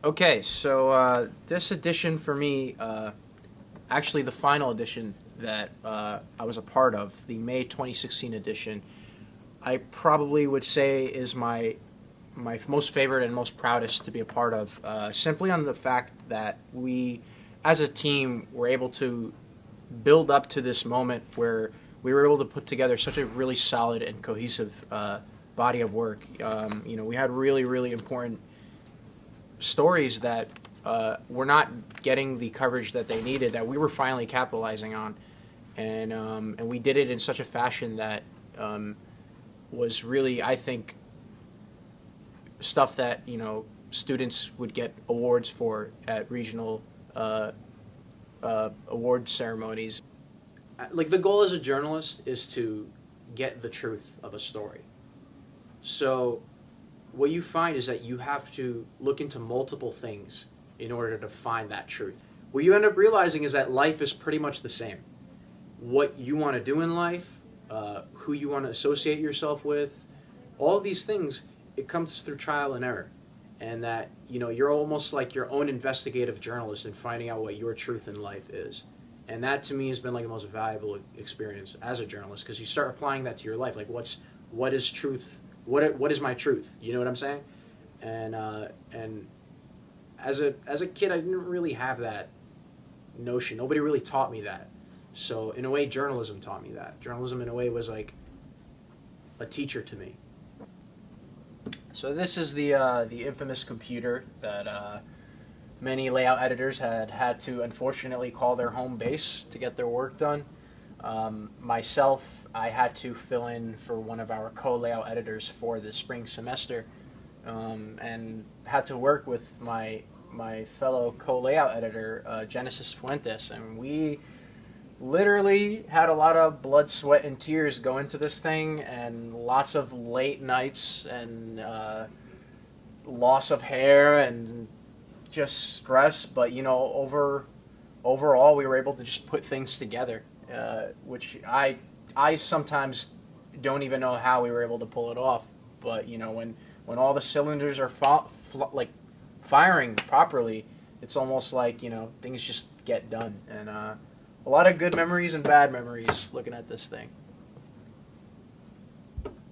Okay, so this edition for me, actually the final edition that I was a part of, the May 2016 edition, I probably would say is my most favorite and most proudest to be a part of, simply on the fact that we, as a team, were able to build up to this moment where we were able to put together such a really solid and cohesive body of work. We had really, really important stories that were not getting the coverage that they needed, that we were finally capitalizing on, and we did it in such a fashion that was really, I think, stuff that students would get awards for at regional award ceremonies. Like, the goal as a journalist is to get the truth of a story. So what you find is that you have to look into multiple things in order to find that truth. What you end up realizing is that life is pretty much the same. What you want to do in life, who you want to associate yourself with, all of these things, it comes through trial and error. And that, you're almost like your own investigative journalist in finding out what your truth in life is. And that, to me, has been like the most valuable experience as a journalist, because you start applying that to your life. Like, what is truth? What is my truth? You know what I'm saying? And as a kid, I didn't really have that notion. Nobody really taught me that. So in a way, journalism taught me that. Journalism, in a way, was like a teacher to me. So this is the infamous computer that many layout editors had to unfortunately call their home base to get their work done. Myself, I had to fill in for one of our co-layout editors for the spring semester, and had to work with my fellow co-layout editor, Genesis Fuentes, and we literally had a lot of blood, sweat, and tears go into this thing, and lots of late nights, and loss of hair, and just stress. But overall, we were able to just put things together, which I sometimes don't even know how we were able to pull it off. But when all the cylinders are firing properly, it's almost like things just get done. And a lot of good memories and bad memories looking at this thing.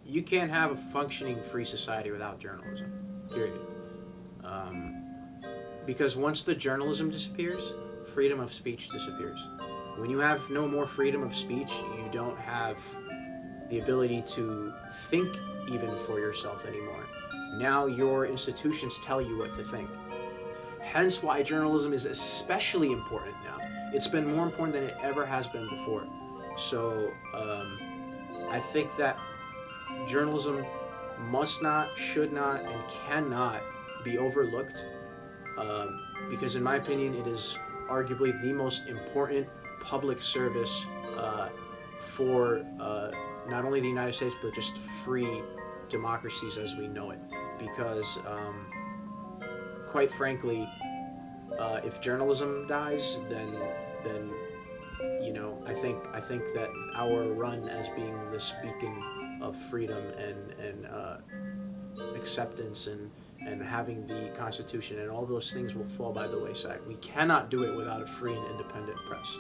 You can't have a functioning free society without journalism, period. Because once the journalism disappears, freedom of speech disappears. When you have no more freedom of speech, you don't have the ability to think even for yourself anymore. Now your institutions tell you what to think. Hence why journalism is especially important now. It's been more important than it ever has been before. So I think that journalism must not, should not, and cannot be overlooked, because in my opinion it is arguably the most important public service for not only the United States but just free democracies as we know it. Because quite frankly, if journalism dies, then I think that our run as being this beacon of freedom and acceptance and having the Constitution and all those things will fall by the wayside. We cannot do it without a free and independent press.